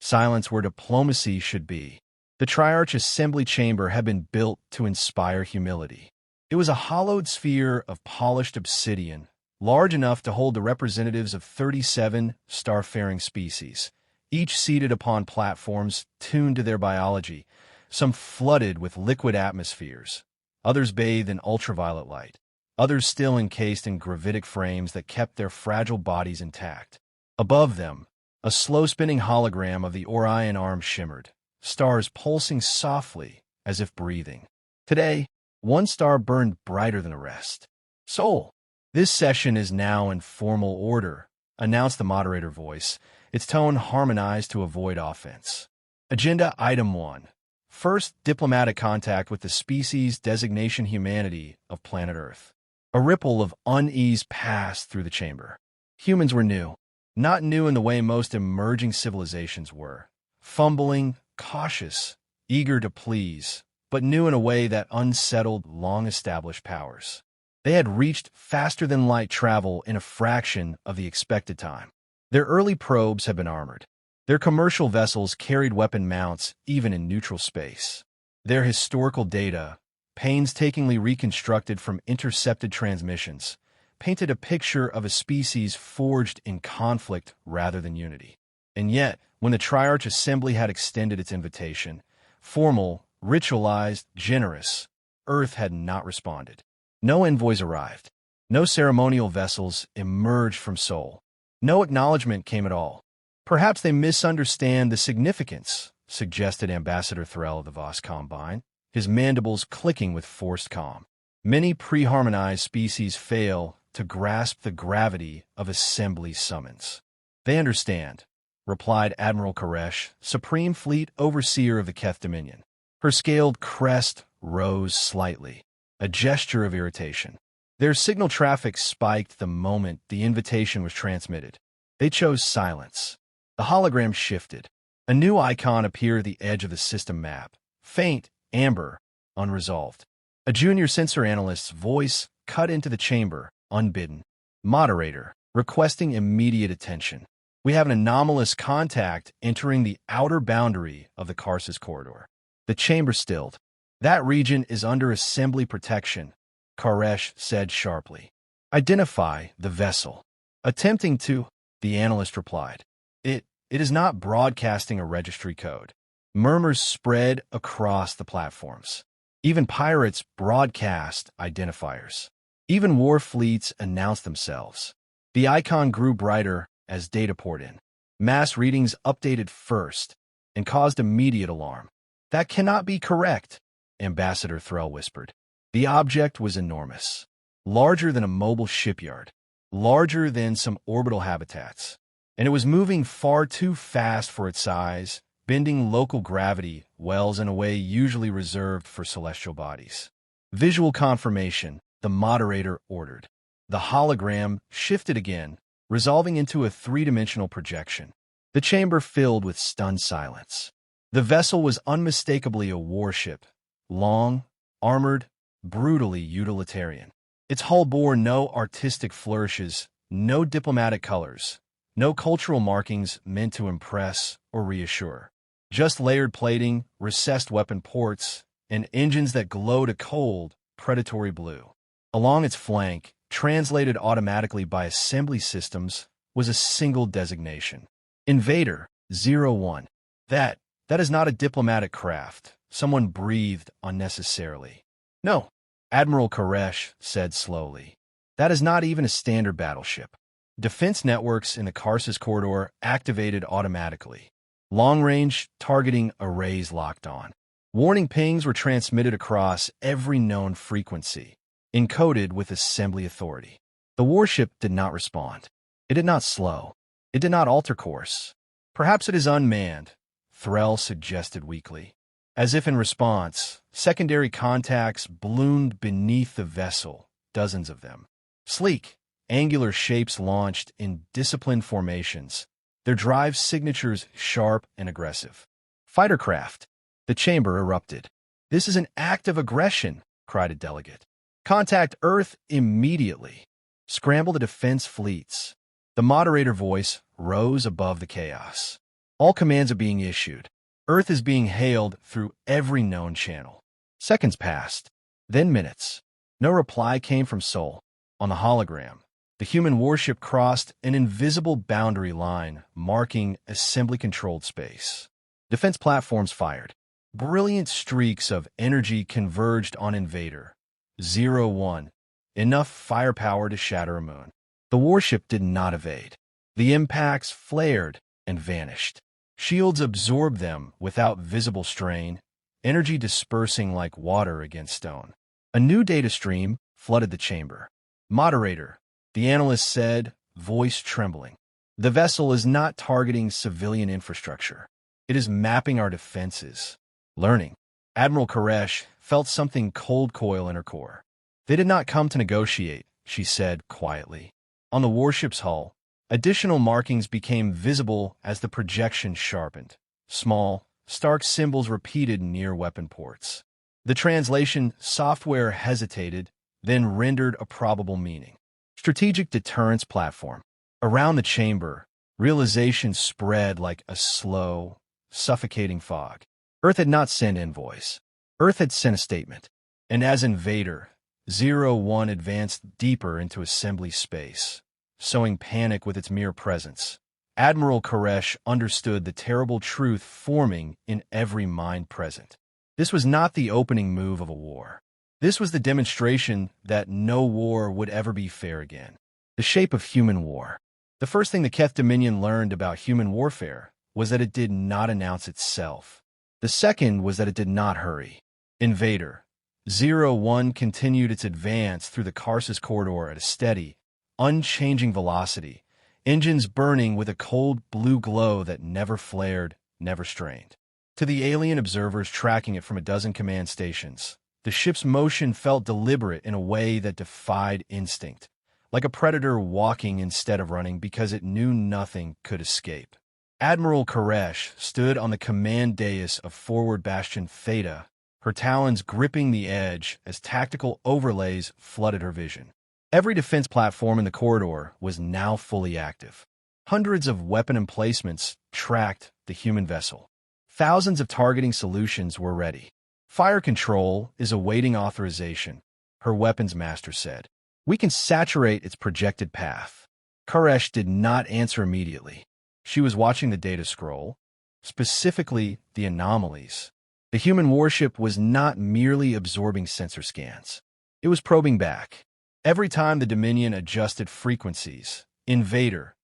Silence where diplomacy should be. The Triarch Assembly Chamber had been built to inspire humility. It was a hollowed sphere of polished obsidian, large enough to hold the representatives of 37 starfaring species, each seated upon platforms tuned to their biology, some flooded with liquid atmospheres, others bathed in ultraviolet light, others still encased in gravitic frames that kept their fragile bodies intact. Above them, a slow-spinning hologram of the Orion Arm shimmered, stars pulsing softly as if breathing. Today, one star burned brighter than the rest. Soul. This session is now in formal order, announced the moderator voice, its tone harmonized to avoid offense. Agenda Item 1. First, diplomatic contact with the species designation humanity of planet Earth. A ripple of unease passed through the chamber. Humans were new. Not new in the way most emerging civilizations were. Fumbling, cautious, eager to please, but new in a way that unsettled long-established powers. They had reached faster-than-light travel in a fraction of the expected time. Their early probes had been armored. Their commercial vessels carried weapon mounts even in neutral space. Their historical data, painstakingly reconstructed from intercepted transmissions, painted a picture of a species forged in conflict rather than unity. And yet, when the Triarch Assembly had extended its invitation, formal, ritualized, generous, Earth had not responded. No envoys arrived. No ceremonial vessels emerged from Sowed. No acknowledgement came at all. Perhaps they misunderstand the significance, suggested Ambassador Threll of the Voss Combine, his mandibles clicking with forced calm. Many pre-harmonized species fail to grasp the gravity of Assembly summons. They understand, replied Admiral Koresh, Supreme Fleet Overseer of the Keth Dominion. Her scaled crest rose slightly, a gesture of irritation. Their signal traffic spiked the moment the invitation was transmitted. They chose silence. The hologram shifted. A new icon appeared at the edge of the system map, faint, amber, unresolved. A junior sensor analyst's voice cut into the chamber, unbidden. Moderator, requesting immediate attention. We have an anomalous contact entering the outer boundary of the Karsus corridor. The chamber stilled. That region is under Assembly protection, Koresh said sharply. Identify the vessel. Attempting to, the analyst replied. It is not broadcasting a registry code. Murmurs spread across the platforms. Even pirates broadcast identifiers. Even war fleets announced themselves. The icon grew brighter as data poured in. Mass readings updated first and caused immediate alarm. That cannot be correct, Ambassador Threll whispered. The object was enormous. Larger than a mobile shipyard. Larger than some orbital habitats. And it was moving far too fast for its size, bending local gravity wells in a way usually reserved for celestial bodies. Visual confirmation, the moderator ordered. The hologram shifted again, resolving into a three-dimensional projection. The chamber filled with stunned silence. The vessel was unmistakably a warship, long, armored, brutally utilitarian. Its hull bore no artistic flourishes, no diplomatic colors, no cultural markings meant to impress or reassure. Just layered plating, recessed weapon ports, and engines that glowed a cold, predatory blue. Along its flank, translated automatically by assembly systems, was a single designation. Invader 01. That is not a diplomatic craft. Someone breathed unnecessarily. No, Admiral Koresh said slowly. That is not even a standard battleship. Defense networks in the Karsus corridor activated automatically. Long-range targeting arrays locked on. Warning pings were transmitted across every known frequency, encoded with assembly authority. The warship did not respond. It did not slow. It did not alter course. Perhaps it is unmanned, Threll suggested weakly. As if in response, secondary contacts bloomed beneath the vessel, dozens of them. Sleek, angular shapes launched in disciplined formations, their drive signatures sharp and aggressive. Fighter craft. The chamber erupted. This is an act of aggression, cried a delegate. Contact Earth immediately. Scramble the defense fleets. The moderator voice rose above the chaos. All commands are being issued. Earth is being hailed through every known channel. Seconds passed, then minutes. No reply came from Sol. On the hologram, the human warship crossed an invisible boundary line marking assembly-controlled space. Defense platforms fired. Brilliant streaks of energy converged on Invader. 0-1. Enough firepower to shatter a moon. The warship did not evade. The impacts flared and vanished. Shields absorbed them without visible strain, energy dispersing like water against stone. A new data stream flooded the chamber. Moderator, the analyst said, voice trembling. The vessel is not targeting civilian infrastructure. It is mapping our defenses. Learning. Admiral Koresh felt something cold coil in her core. They did not come to negotiate, she said quietly. On the warship's hull, additional markings became visible as the projection sharpened. Small, stark symbols repeated near weapon ports. The translation software hesitated, then rendered a probable meaning. Strategic deterrence platform. Around the chamber, realization spread like a slow, suffocating fog. Earth had not sent envoys. Earth had sent a statement. And as Invader, 0-1 advanced deeper into assembly space, sowing panic with its mere presence, Admiral Koresh understood the terrible truth forming in every mind present. This was not the opening move of a war. This was the demonstration that no war would ever be fair again. The shape of human war. The first thing the Keth Dominion learned about human warfare was that it did not announce itself. The second was that it did not hurry. Invader, 0-1 continued its advance through the Karsus corridor at a steady, unchanging velocity, engines burning with a cold blue glow that never flared, never strained. To the alien observers tracking it from a dozen command stations, the ship's motion felt deliberate in a way that defied instinct, like a predator walking instead of running because it knew nothing could escape. Admiral Koresh stood on the command dais of Forward Bastion Theta, her talons gripping the edge as tactical overlays flooded her vision. Every defense platform in the corridor was now fully active. Hundreds of weapon emplacements tracked the human vessel. Thousands of targeting solutions were ready. Fire control is awaiting authorization, her weapons master said. We can saturate its projected path. Koresh did not answer immediately. She was watching the data scroll, specifically the anomalies. The human warship was not merely absorbing sensor scans. It was probing back. Every time the Dominion adjusted frequencies, Invader,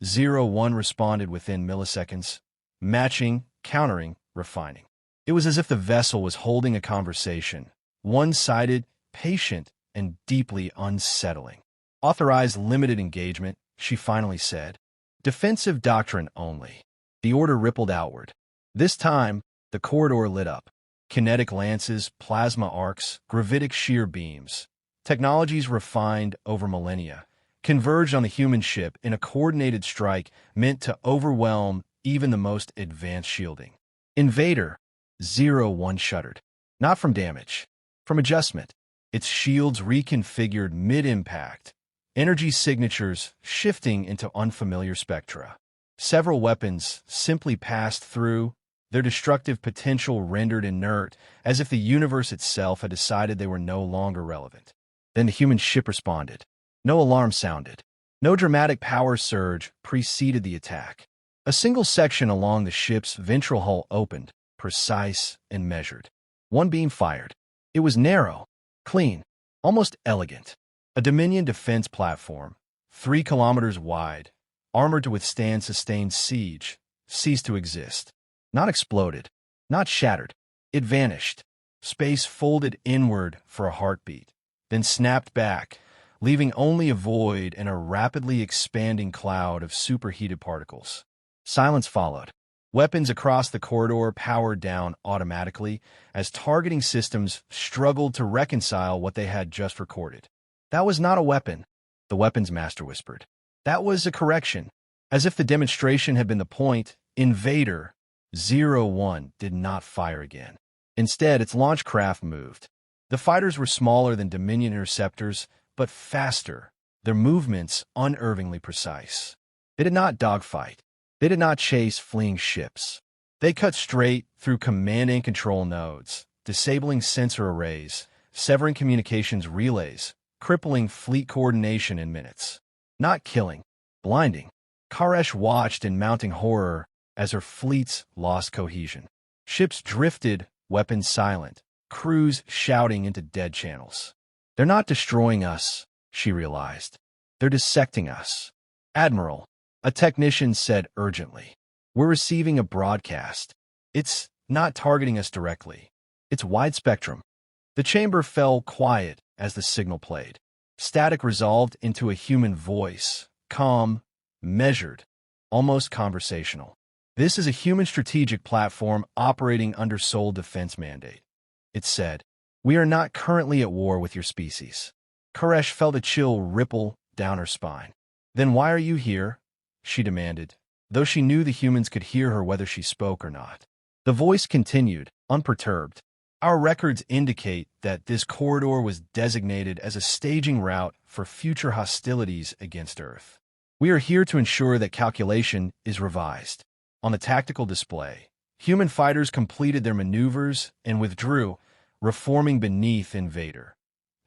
0-1 responded within milliseconds, matching, countering, refining. It was as if the vessel was holding a conversation, one-sided, patient, and deeply unsettling. Authorized limited engagement, she finally said. Defensive doctrine only. The order rippled outward. This time, the corridor lit up. Kinetic lances, plasma arcs, gravitic shear beams. Technologies refined over millennia, converged on the human ship in a coordinated strike meant to overwhelm even the most advanced shielding. Invader, 0-1 shuddered. Not from damage, from adjustment. Its shields reconfigured mid-impact, energy signatures shifting into unfamiliar spectra. Several weapons simply passed through, their destructive potential rendered inert, as if the universe itself had decided they were no longer relevant. Then the human ship responded. No alarm sounded. No dramatic power surge preceded the attack. A single section along the ship's ventral hull opened, precise and measured. One beam fired. It was narrow, clean, almost elegant. A Dominion defense platform, 3 kilometers wide, armored to withstand sustained siege, ceased to exist. Not exploded, not shattered. It vanished. Space folded inward for a heartbeat, then snapped back, leaving only a void and a rapidly expanding cloud of superheated particles. Silence followed. Weapons across the corridor powered down automatically as targeting systems struggled to reconcile what they had just recorded. That was not a weapon, the weapons master whispered. That was a correction. As if the demonstration had been the point, Invader, 0-1 did not fire again. Instead, its launch craft moved. The fighters were smaller than Dominion interceptors, but faster, their movements unervingly precise. They did not dogfight. They did not chase fleeing ships. They cut straight through command and control nodes, disabling sensor arrays, severing communications relays, crippling fleet coordination in minutes. Not killing, blinding. Koresh watched in mounting horror as her fleets lost cohesion. Ships drifted, weapons silent, crews shouting into dead channels. They're not destroying us, she realized. They're dissecting us. Admiral, a technician said urgently. We're receiving a broadcast. It's not targeting us directly. It's wide spectrum. The chamber fell quiet as the signal played. Static resolved into a human voice, calm, measured, almost conversational. This is a human strategic platform operating under sole defense mandate. It said, "We are not currently at war with your species." Koresh felt a chill ripple down her spine. "Then why are you here?" she demanded, though she knew the humans could hear her whether she spoke or not. The voice continued, unperturbed. "Our records indicate that this corridor was designated as a staging route for future hostilities against Earth. We are here to ensure that calculation is revised." On the tactical display, human fighters completed their maneuvers and withdrew, reforming beneath Invader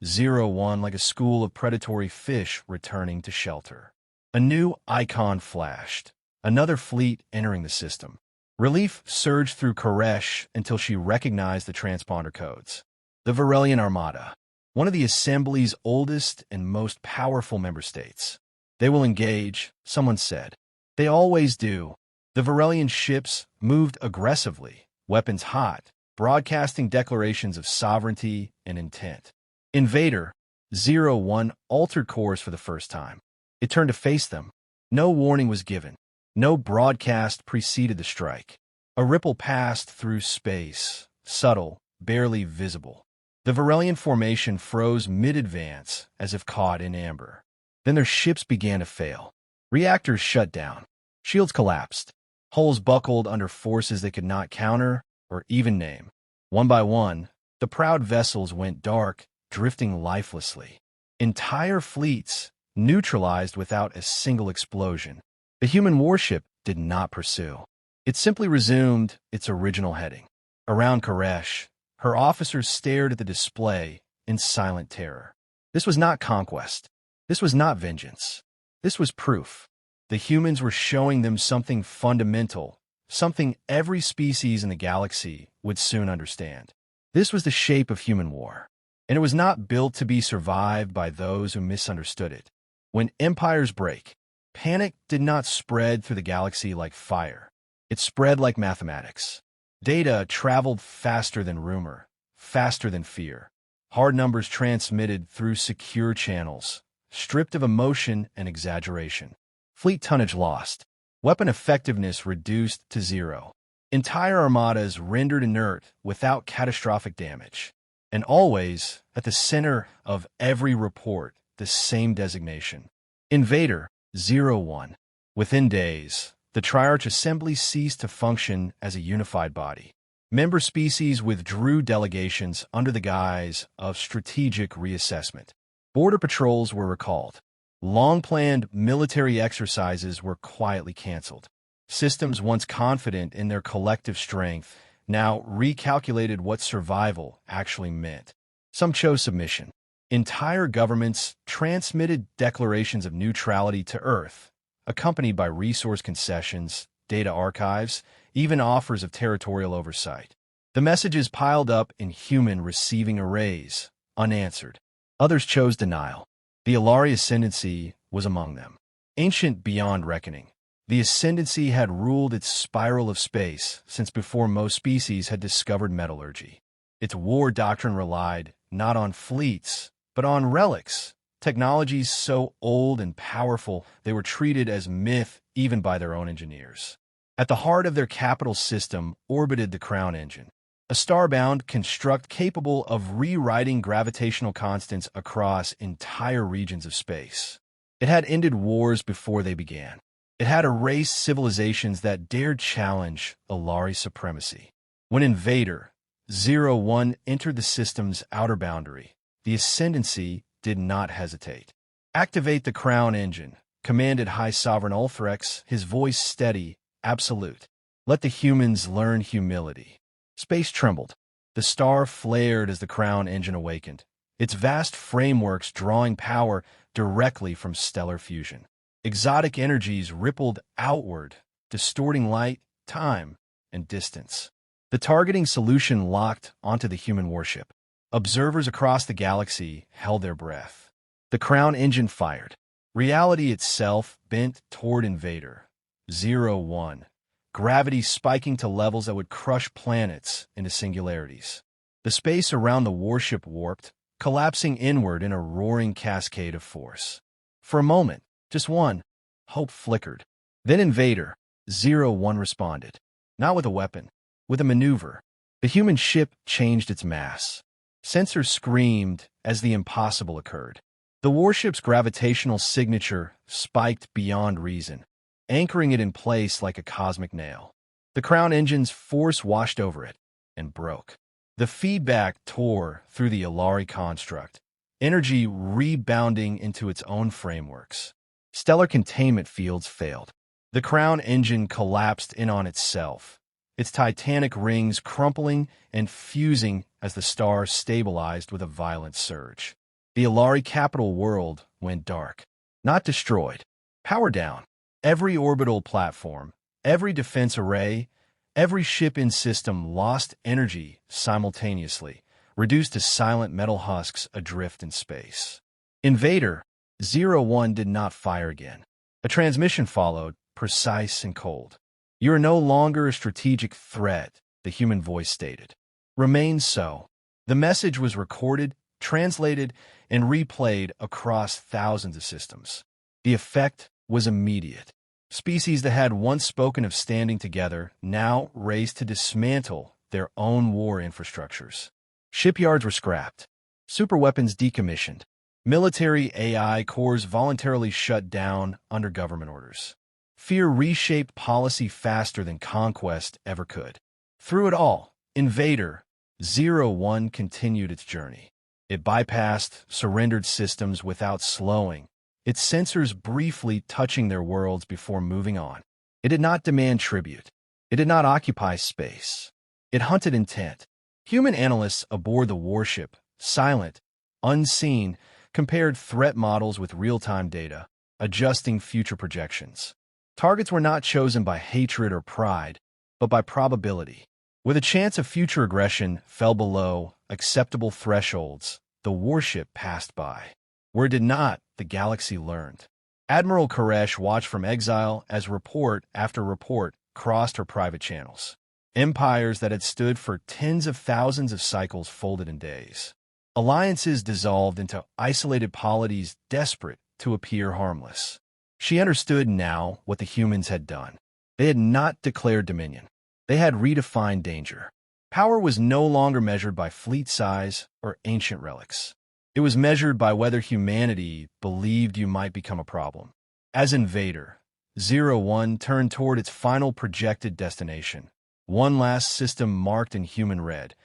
01 like a school of predatory fish returning to shelter. A new icon flashed, another fleet entering the system. Relief surged through Koresh until she recognized the transponder codes. The Varelian Armada, one of the Assembly's oldest and most powerful member states. "They will engage," someone said. "They always do." The Varelian ships moved aggressively, weapons hot, broadcasting declarations of sovereignty and intent. Invader 01 altered course for the first time. It turned to face them. No warning was given. No broadcast preceded the strike. A ripple passed through space, subtle, barely visible. The Varelian formation froze mid-advance, as if caught in amber. Then their ships began to fail. Reactors shut down. Shields collapsed. Hulls buckled under forces they could not counter or even name. One by one, the proud vessels went dark, drifting lifelessly. Entire fleets neutralized without a single explosion. The human warship did not pursue. It simply resumed its original heading. Around Koresh, her officers stared at the display in silent terror. This was not conquest. This was not vengeance. This was proof. The humans were showing them something fundamental, something every species in the galaxy would soon understand. This was the shape of human war, and it was not built to be survived by those who misunderstood it. When empires break, panic did not spread through the galaxy like fire. It spread like mathematics. Data traveled faster than rumor, faster than fear. Hard numbers transmitted through secure channels, stripped of emotion and exaggeration. Fleet tonnage lost. Weapon effectiveness reduced to zero. Entire armadas rendered inert without catastrophic damage. And always, at the center of every report, the same designation. Invader 01. Within days, the Triarch Assembly ceased to function as a unified body. Member species withdrew delegations under the guise of strategic reassessment. Border patrols were recalled. Long-planned military exercises were quietly canceled. Systems once confident in their collective strength now recalculated what survival actually meant. Some chose submission. Entire governments transmitted declarations of neutrality to Earth, accompanied by resource concessions, data archives, even offers of territorial oversight. The messages piled up in human receiving arrays, unanswered. Others chose denial. The Alari ascendancy was among them. Ancient beyond reckoning, the ascendancy had ruled its spiral of space since before most species had discovered metallurgy. Its war doctrine relied not on fleets, but on relics, technologies so old and powerful they were treated as myth even by their own engineers. At the heart of their capital system orbited the Crown Engine, a starbound construct capable of rewriting gravitational constants across entire regions of space. It had ended wars before they began. It had erased civilizations that dared challenge Alari supremacy. When Invader 01 entered the system's outer boundary, the ascendancy did not hesitate. "Activate the Crown Engine," commanded High Sovereign Ulthrex, his voice steady absolute. Let the humans learn humility. Space trembled. The star flared as the Crown engine awakened, its vast frameworks drawing power directly from stellar fusion. Exotic energies rippled outward, distorting light, time, and distance. The targeting solution locked onto the human warship. Observers across the galaxy held their breath. The Crown engine fired. Reality itself bent toward Invader 01, gravity spiking to levels that would crush planets into singularities. The space around the warship warped, collapsing inward in a roaring cascade of force. For a moment, just one, hope flickered. Then Invader 01 responded. Not with a weapon, with a maneuver. The human ship changed its mass. Sensors screamed as the impossible occurred. The warship's gravitational signature spiked beyond reason, anchoring it in place like a cosmic nail. The Crown engine's force washed over it and broke. The feedback tore through the Ilari construct, energy rebounding into its own frameworks. Stellar containment fields failed. The Crown engine collapsed in on itself, its titanic rings crumpling and fusing as the star stabilized with a violent surge. The Ilari capital world went dark. Not destroyed. Power down. Every orbital platform, every defense array, every ship-in system lost energy simultaneously, reduced to silent metal husks adrift in space. Invader 01 did not fire again. A transmission followed, precise and cold. "You are no longer a strategic threat," the human voice stated. "Remain so." The message was recorded, translated, and replayed across thousands of systems. The effect was immediate. Species that had once spoken of standing together now raced to dismantle their own war infrastructures. Shipyards were scrapped. Superweapons decommissioned. Military AI cores voluntarily shut down under government orders. Fear reshaped policy faster than conquest ever could. Through it all, Invader 01 continued its journey. It bypassed surrendered systems without slowing, its sensors briefly touching their worlds before moving on. It did not demand tribute. It did not occupy space. It hunted intent. Human analysts aboard the warship, silent, unseen, compared threat models with real-time data, adjusting future projections. Targets were not chosen by hatred or pride, but by probability. Where the chance of future aggression fell below acceptable thresholds, the warship passed by. Where it did not, the galaxy learned. Admiral Koresh watched from exile as report after report crossed her private channels. Empires that had stood for tens of thousands of cycles folded in days. Alliances dissolved into isolated polities desperate to appear harmless. She understood now what the humans had done. They had not declared dominion. They had redefined danger. Power was no longer measured by fleet size or ancient relics. It was measured by whether humanity believed you might become a problem. As Invader 01 turned toward its final projected destination, one last system marked in human red,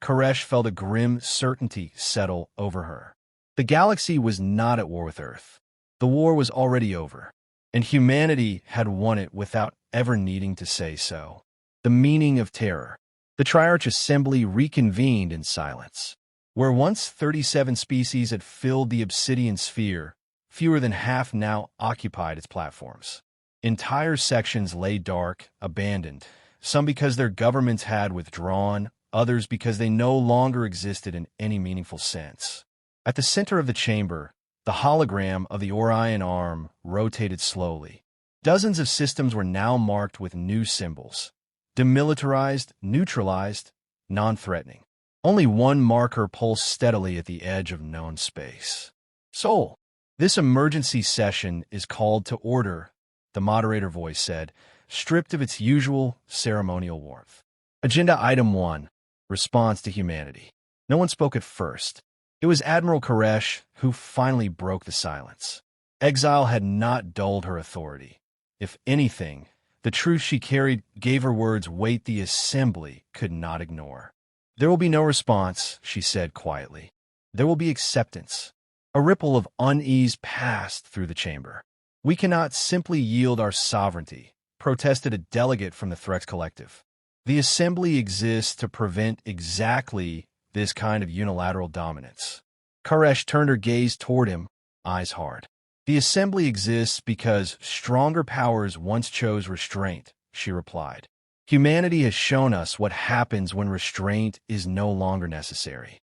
Koresh felt a grim certainty settle over her. The galaxy was not at war with Earth. The war was already over, and humanity had won it without ever needing to say so. The meaning of terror. The Triarch Assembly reconvened in silence. Where once 37 species had filled the obsidian sphere, fewer than half now occupied its platforms. Entire sections lay dark, abandoned, some because their governments had withdrawn, others because they no longer existed in any meaningful sense. At the center of the chamber, the hologram of the Orion arm rotated slowly. Dozens of systems were now marked with new symbols. Demilitarized, neutralized, non-threatening. Only one marker pulsed steadily at the edge of known space. Soul. This emergency session is called to order, the moderator voice said, stripped of its usual ceremonial warmth. Agenda Item 1. Response to humanity. No one spoke at first. It was Admiral Koresh who finally broke the silence. Exile had not dulled her authority. If anything, the truth she carried gave her words weight the Assembly could not ignore. There will be no response, she said quietly. There will be acceptance. A ripple of unease passed through the chamber. We cannot simply yield our sovereignty, protested a delegate from the Threx Collective. The Assembly exists to prevent exactly this kind of unilateral dominance. Koresh turned her gaze toward him, eyes hard. The Assembly exists because stronger powers once chose restraint, she replied. Humanity has shown us what happens when restraint is no longer necessary.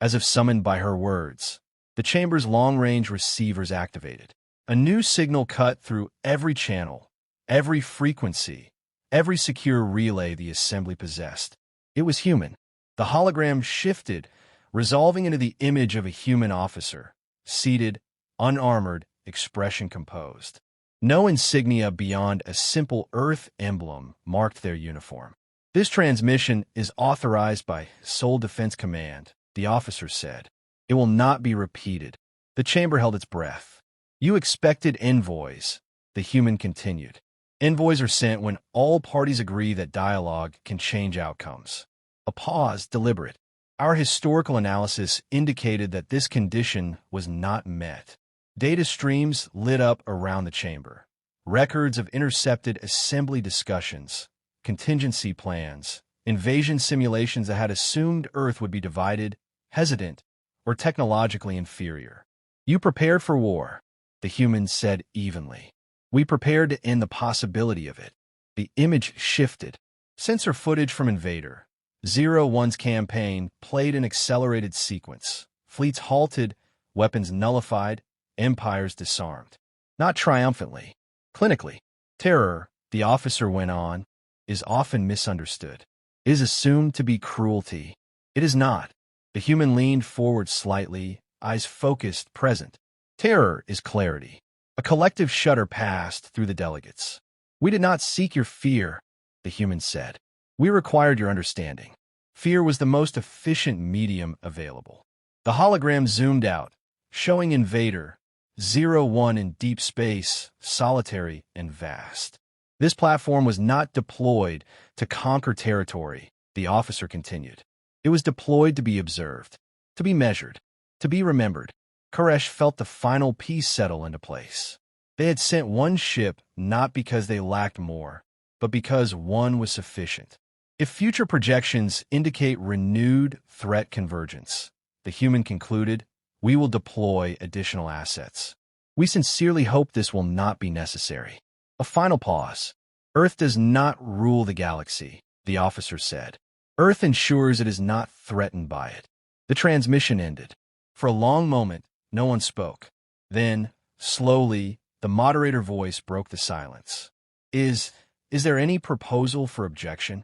As if summoned by her words, the chamber's long-range receivers activated. A new signal cut through every channel, every frequency, every secure relay the Assembly possessed. It was human. The hologram shifted, resolving into the image of a human officer, seated, unarmored, expression composed. No insignia beyond a simple Earth emblem marked their uniform. This transmission is authorized by Sowed Defense Command, the officer said. It will not be repeated. The chamber held its breath. You expected envoys, the human continued. Envoys are sent when all parties agree that dialogue can change outcomes. A pause, deliberate. Our historical analysis indicated that this condition was not met. Data streams lit up around the chamber. Records of intercepted assembly discussions, contingency plans, invasion simulations that had assumed Earth would be divided, hesitant, or technologically inferior. You prepared for war, the humans said evenly. We prepared to end the possibility of it. The image shifted. Sensor footage from Invader. 01's campaign played an accelerated sequence. Fleets halted, weapons nullified, empires disarmed. Not triumphantly. Clinically. Terror, the officer went on, is often misunderstood. It is assumed to be cruelty. It is not. The human leaned forward slightly, eyes focused, present. Terror is clarity. A collective shudder passed through the delegates. We did not seek your fear, the human said. We required your understanding. Fear was the most efficient medium available. The hologram zoomed out, showing Invader, 01 in deep space, solitary and vast. This platform was not deployed to conquer territory, the officer continued. It was deployed to be observed, to be measured, to be remembered. Koresh felt the final piece settle into place. They had sent one ship not because they lacked more, but because one was sufficient. If future projections indicate renewed threat convergence, the human concluded, we will deploy additional assets. We sincerely hope this will not be necessary. A final pause. Earth does not rule the galaxy, the officer said. Earth ensures it is not threatened by it. The transmission ended. For a long moment, no one spoke. Then, slowly, the moderator voice broke the silence. Is there any proposal for objection?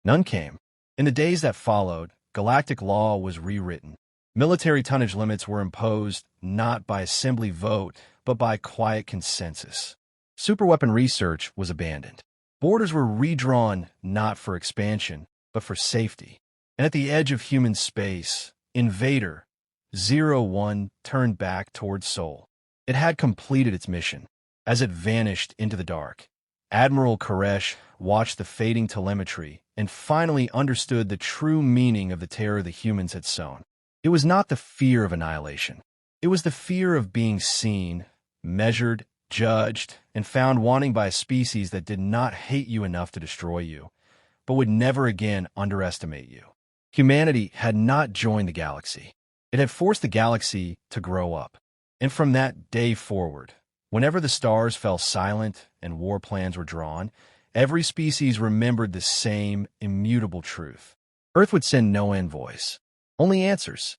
None came. In the days that followed, galactic law was rewritten. Military tonnage limits were imposed not by assembly vote, but by quiet consensus. Superweapon research was abandoned. Borders were redrawn not for expansion, but for safety. And at the edge of human space, Invader 01 turned back towards Seoul. It had completed its mission. As it vanished into the dark, Admiral Koresh watched the fading telemetry and finally understood the true meaning of the terror the humans had sown. It was not the fear of annihilation. It was the fear of being seen, measured, judged, and found wanting by a species that did not hate you enough to destroy you, but would never again underestimate you. Humanity had not joined the galaxy. It had forced the galaxy to grow up. And from that day forward, whenever the stars fell silent and war plans were drawn, every species remembered the same immutable truth. Earth would send no envoys, only answers.